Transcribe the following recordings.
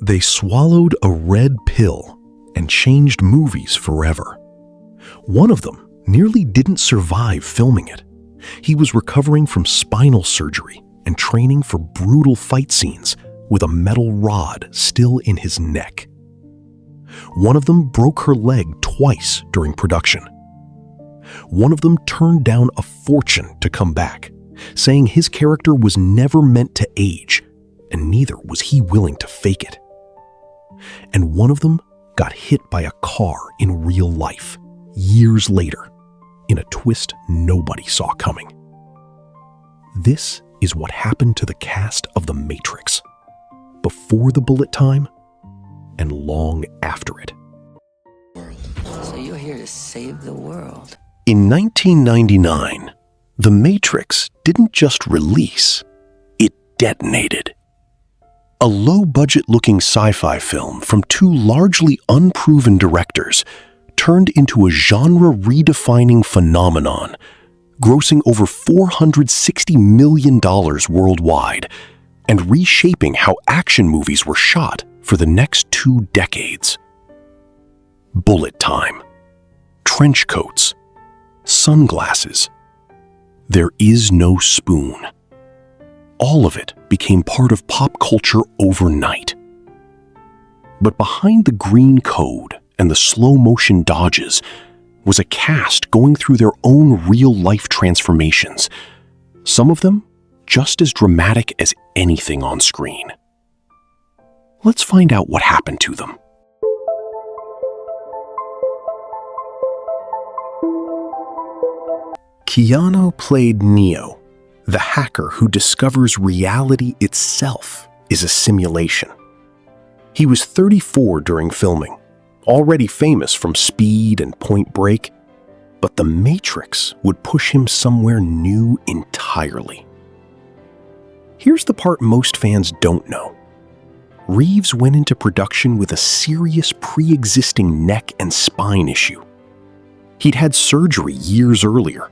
They swallowed a red pill and changed movies forever. One of them nearly didn't survive filming it. He was recovering from spinal surgery and training for brutal fight scenes with a metal rod still in his neck. One of them broke her leg twice during production. One of them turned down a fortune to come back, saying his character was never meant to age, and neither was he willing to fake it. And one of them got hit by a car in real life, years later, in a twist nobody saw coming. This is what happened to the cast of The Matrix, before the bullet time and long after it. So you're here to save the world. In 1999, The Matrix didn't just release, it detonated. A low-budget-looking sci-fi film from two largely unproven directors turned into a genre-redefining phenomenon, grossing over $460 million worldwide and reshaping how action movies were shot for the next 2 decades. Bullet time, trench coats, sunglasses. There is no spoon. All of it became part of pop culture overnight. But behind the green code and the slow-motion dodges was a cast going through their own real-life transformations, some of them just as dramatic as anything on screen. Let's find out what happened to them. Keanu played Neo, the hacker who discovers reality itself is a simulation. He was 34 during filming, already famous from Speed and Point Break, but The Matrix would push him somewhere new entirely. Here's the part most fans don't know. Reeves went into production with a serious pre-existing neck and spine issue. He'd had surgery years earlier,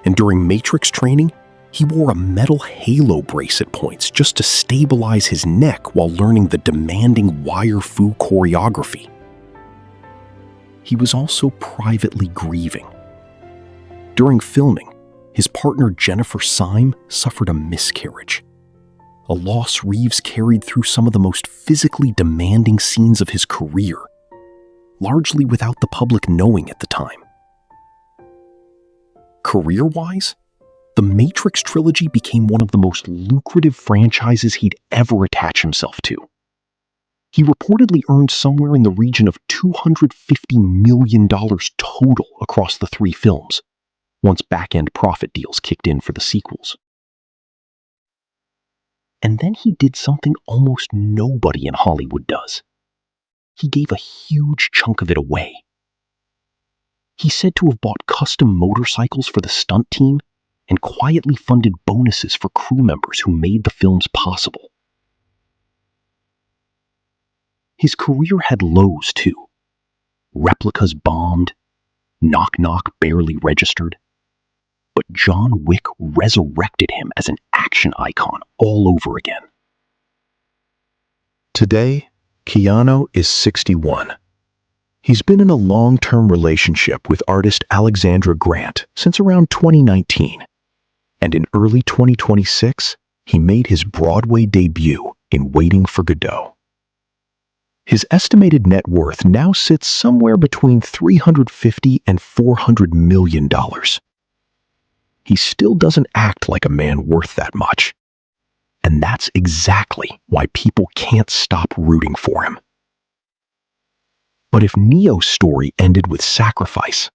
and during Matrix training, he wore a metal halo brace at points just to stabilize his neck while learning the demanding wire-fu choreography. He was also privately grieving. During filming, his partner Jennifer Syme suffered a miscarriage, a loss Reeves carried through some of the most physically demanding scenes of his career, largely without the public knowing at the time. Career-wise, the Matrix trilogy became one of the most lucrative franchises he'd ever attach himself to. He reportedly earned somewhere in the region of $250 million total across the 3 films, once back-end profit deals kicked in for the sequels. And then he did something almost nobody in Hollywood does. He gave a huge chunk of it away. He's said to have bought custom motorcycles for the stunt team and quietly funded bonuses for crew members who made the films possible. His career had lows too. Replicas bombed, Knock Knock barely registered. But John Wick resurrected him as an action icon all over again. Today, Keanu is 61. He's been in a long-term relationship with artist Alexandra Grant since around 2019. And in early 2026, he made his Broadway debut in Waiting for Godot. His estimated net worth now sits somewhere between $350 and $400 million. He still doesn't act like a man worth that much. And that's exactly why people can't stop rooting for him. But if Neo's story ended with sacrifice,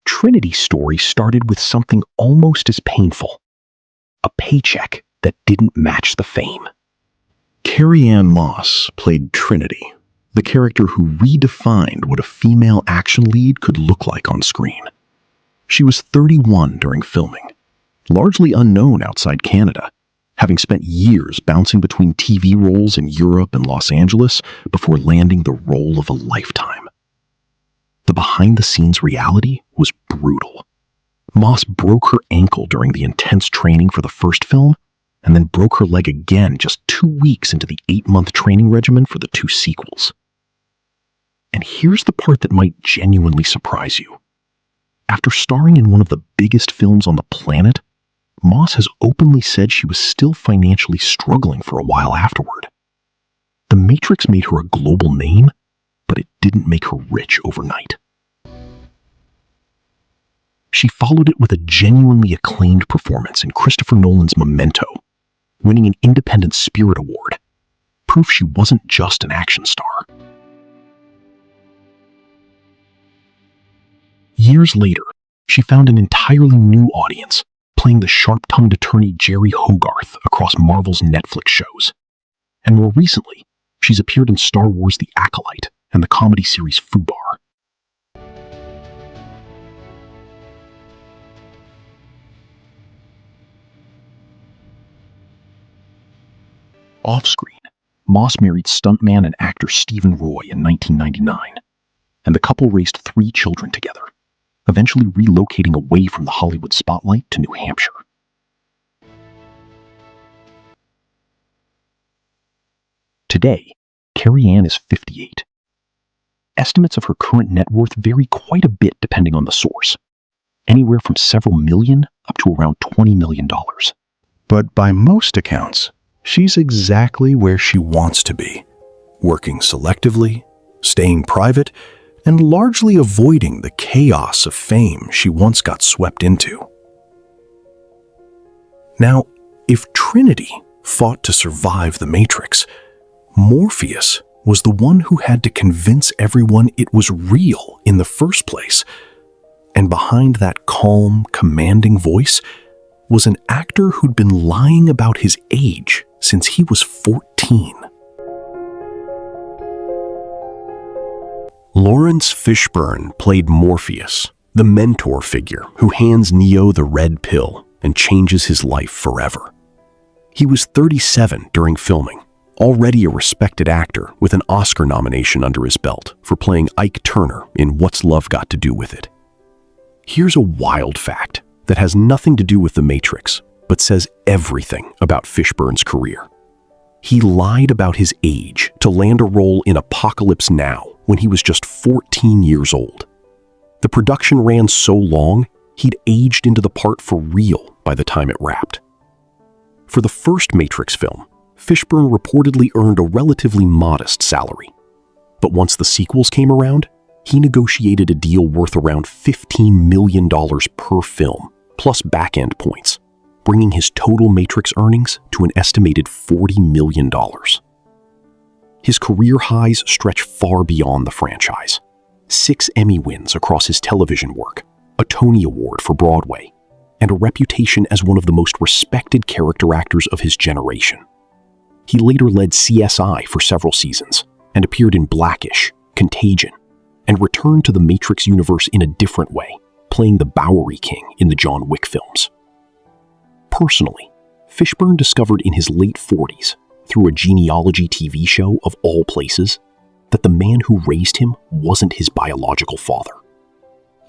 Trinity's story started with something almost as painful: a paycheck that didn't match the fame. Carrie-Anne Moss played Trinity, the character who redefined what a female action lead could look like on screen. She was 31 during filming, largely unknown outside Canada, having spent years bouncing between TV roles in Europe and Los Angeles before landing the role of a lifetime. The behind-the-scenes reality was brutal. Moss broke her ankle during the intense training for the first film and then broke her leg again just 2 weeks into the 8-month training regimen for the 2 sequels. And here's the part that might genuinely surprise you. After starring in one of the biggest films on the planet, Moss has openly said she was still financially struggling for a while afterward. The Matrix made her a global name, but it didn't make her rich overnight. She followed it with a genuinely acclaimed performance in Christopher Nolan's Memento, winning an Independent Spirit Award, proof she wasn't just an action star. Years later, she found an entirely new audience, playing the sharp-tongued attorney Jerry Hogarth across Marvel's Netflix shows. And more recently, she's appeared in Star Wars: The Acolyte and the comedy series Fubar. Off-screen, Moss married stuntman and actor Stephen Roy in 1999, and the couple raised 3 children together, eventually relocating away from the Hollywood spotlight to New Hampshire. Today, Carrie-Anne is 58. Estimates of her current net worth vary quite a bit depending on the source, anywhere from several million up to around $20 million. But by most accounts, she's exactly where she wants to be, working selectively, staying private, and largely avoiding the chaos of fame she once got swept into. Now, if Trinity fought to survive the Matrix, Morpheus was the one who had to convince everyone it was real in the first place. And behind that calm, commanding voice was an actor who'd been lying about his age since he was 14. Lawrence Fishburne played Morpheus, the mentor figure who hands Neo the red pill and changes his life forever. He was 37 during filming, already a respected actor with an Oscar nomination under his belt for playing Ike Turner in What's Love Got to Do with It. Here's a wild fact that has nothing to do with The Matrix, but says everything about Fishburne's career. He lied about his age to land a role in Apocalypse Now when he was just 14 years old. The production ran so long, he'd aged into the part for real by the time it wrapped. For the first Matrix film, Fishburne reportedly earned a relatively modest salary. But once the sequels came around, he negotiated a deal worth around $15 million per film, plus back-end points, bringing his total Matrix earnings to an estimated $40 million. His career highs stretch far beyond the franchise. 6 Emmy wins across his television work, a Tony Award for Broadway, and a reputation as one of the most respected character actors of his generation. He later led CSI for several seasons and appeared in Blackish, Contagion, and returned to the Matrix universe in a different way, playing the Bowery King in the John Wick films. Personally, Fishburne discovered in his late 40s, through a genealogy TV show of all places, that the man who raised him wasn't his biological father.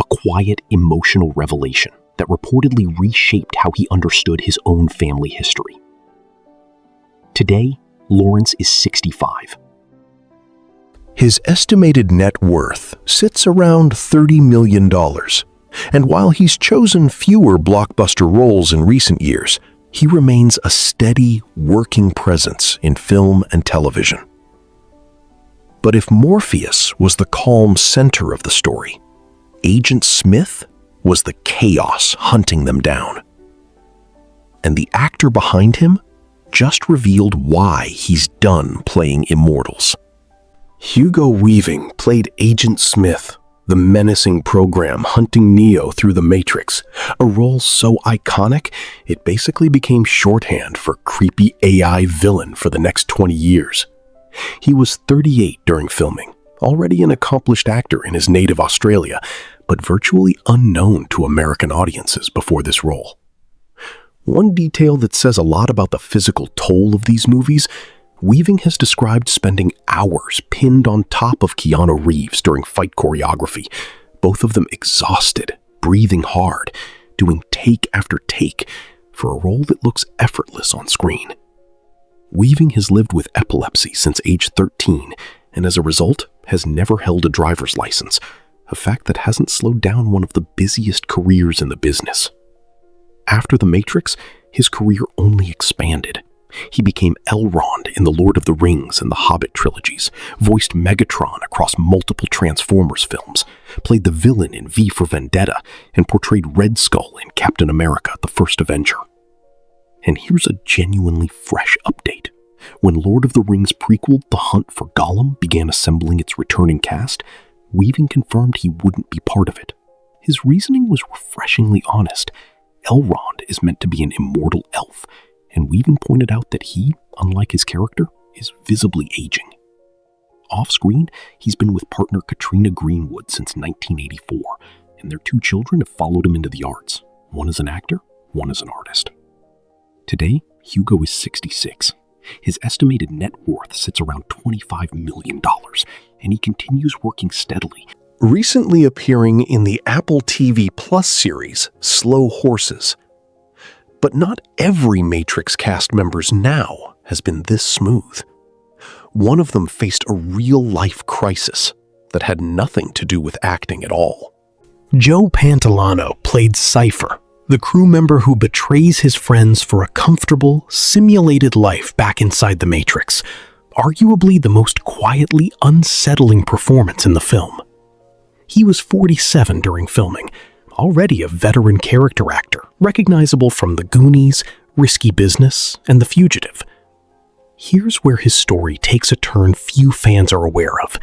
A quiet, emotional revelation that reportedly reshaped how he understood his own family history. Today, Lawrence is 65. His estimated net worth sits around $30 million, and while he's chosen fewer blockbuster roles in recent years, he remains a steady, working presence in film and television. But if Morpheus was the calm center of the story, Agent Smith was the chaos hunting them down. And the actor behind him just revealed why he's done playing immortals. Hugo Weaving played Agent Smith, the menacing program hunting Neo through the Matrix, a role so iconic it basically became shorthand for creepy AI villain for the next 20 years. He was 38 during filming, already an accomplished actor in his native Australia, but virtually unknown to American audiences before this role. One detail that says a lot about the physical toll of these movies: Weaving has described spending hours pinned on top of Keanu Reeves during fight choreography, both of them exhausted, breathing hard, doing take after take, for a role that looks effortless on screen. Weaving has lived with epilepsy since age 13 and as a result has never held a driver's license, a fact that hasn't slowed down one of the busiest careers in the business. After The Matrix, his career only expanded. He became Elrond in the Lord of the Rings and the Hobbit trilogies, voiced Megatron across multiple Transformers films, played the villain in V for Vendetta, and portrayed Red Skull in Captain America: The First Avenger. And here's a genuinely fresh update. When Lord of the Rings prequel The Hunt for Gollum began assembling its returning cast, Weaving confirmed he wouldn't be part of it. His reasoning was refreshingly honest. Elrond is meant to be an immortal elf, and Weaving pointed out that he, unlike his character, is visibly aging. Off-screen, he's been with partner Katrina Greenwood since 1984, and their 2 children have followed him into the arts. One as an actor, one as an artist. Today, Hugo is 66. His estimated net worth sits around $25 million, and he continues working steadily, Recently appearing in the Apple TV Plus series, Slow Horses. But not every Matrix cast member's now has been this smooth. One of them faced a real-life crisis that had nothing to do with acting at all. Joe Pantoliano played Cypher, the crew member who betrays his friends for a comfortable, simulated life back inside the Matrix, arguably the most quietly unsettling performance in the film. He was 47 during filming, already a veteran character actor, recognizable from The Goonies, Risky Business, and The Fugitive. Here's where his story takes a turn few fans are aware of.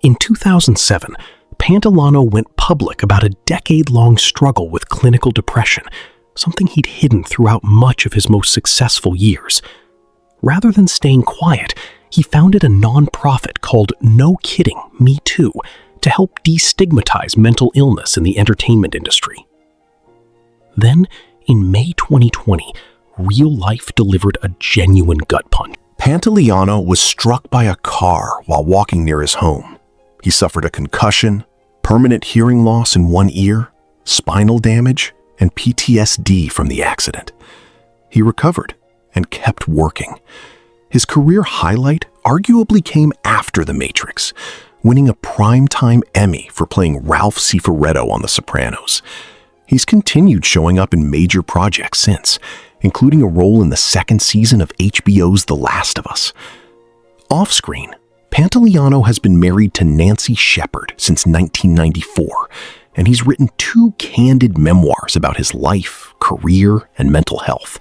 In 2007, Pantoliano went public about a decade-long struggle with clinical depression, something he'd hidden throughout much of his most successful years. Rather than staying quiet, he founded a non-profit called No Kidding, Me Too, to help destigmatize mental illness in the entertainment industry. Then, in May 2020, real life delivered a genuine gut punch. Pantoliano was struck by a car while walking near his home. He suffered a concussion, permanent hearing loss in one ear, spinal damage, and PTSD from the accident. He recovered and kept working. His career highlight arguably came after The Matrix, winning a Primetime Emmy for playing Ralph Cifaretto on The Sopranos. He's continued showing up in major projects since, including a role in the 2nd season of HBO's The Last of Us. Off-screen, Pantoliano has been married to Nancy Shepard since 1994, and he's written 2 candid memoirs about his life, career, and mental health.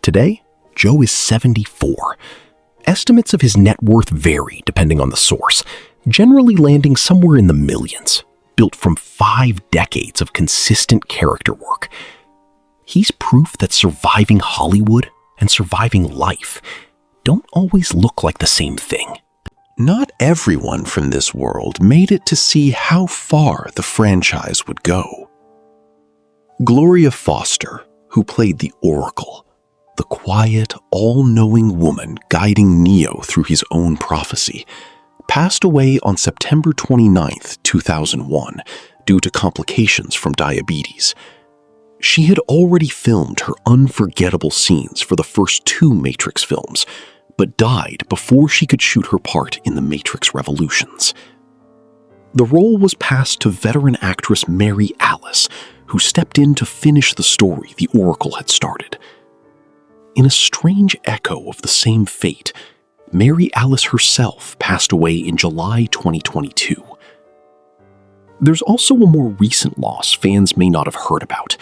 Today, Joe is 74. Estimates of his net worth vary depending on the source, generally landing somewhere in the millions, built from 5 decades of consistent character work. He's proof that surviving Hollywood and surviving life don't always look like the same thing. Not everyone from this world made it to see how far the franchise would go. Gloria Foster, who played the Oracle, the quiet, all-knowing woman guiding Neo through his own prophecy, passed away on September 29, 2001, due to complications from diabetes. She had already filmed her unforgettable scenes for the first 2 Matrix films, but died before she could shoot her part in The Matrix Revolutions. The role was passed to veteran actress Mary Alice, who stepped in to finish the story the Oracle had started. In a strange echo of the same fate, Mary Alice herself passed away in July 2022. There's also a more recent loss fans may not have heard about.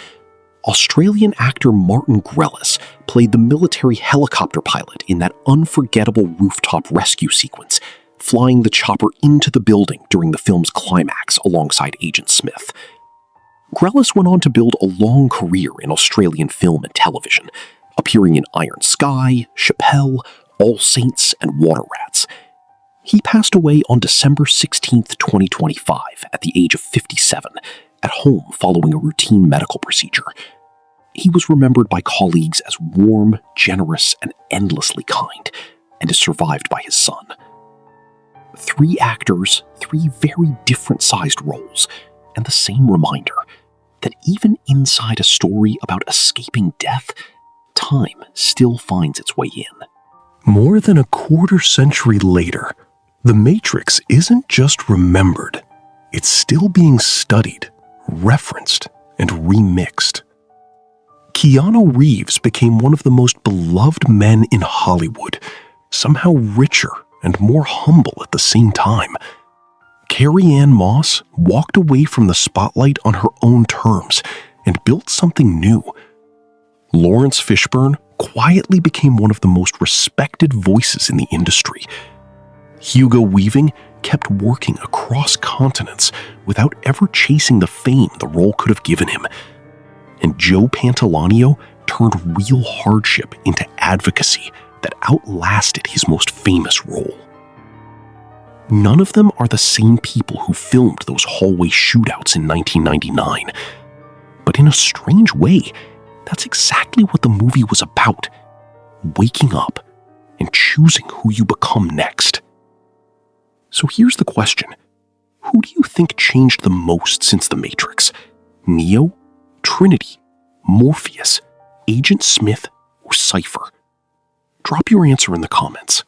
Australian actor Martin Grellis played the military helicopter pilot in that unforgettable rooftop rescue sequence, flying the chopper into the building during the film's climax alongside Agent Smith. Grellis went on to build a long career in Australian film and television, appearing in Iron Sky, Chappelle, All Saints, and Water Rats. He passed away on December 16, 2025, at the age of 57, at home following a routine medical procedure. He was remembered by colleagues as warm, generous, and endlessly kind, and is survived by his son. 3 actors, 3 very different-sized roles, and the same reminder: that even inside a story about escaping death, time still finds its way in. More than a quarter century later, The Matrix isn't just remembered. It's still being studied, referenced, and remixed. Keanu Reeves became one of the most beloved men in Hollywood, somehow richer and more humble at the same time. Carrie-Anne Moss walked away from the spotlight on her own terms and built something new. Lawrence Fishburne quietly became one of the most respected voices in the industry. Hugo Weaving kept working across continents without ever chasing the fame the role could have given him. And Joe Pantoliano turned real hardship into advocacy that outlasted his most famous role. None of them are the same people who filmed those hallway shootouts in 1999. But in a strange way, that's exactly what the movie was about. Waking up and choosing who you become next. So here's the question. Who do you think changed the most since The Matrix? Neo, Trinity, Morpheus, Agent Smith, or Cypher? Drop your answer in the comments.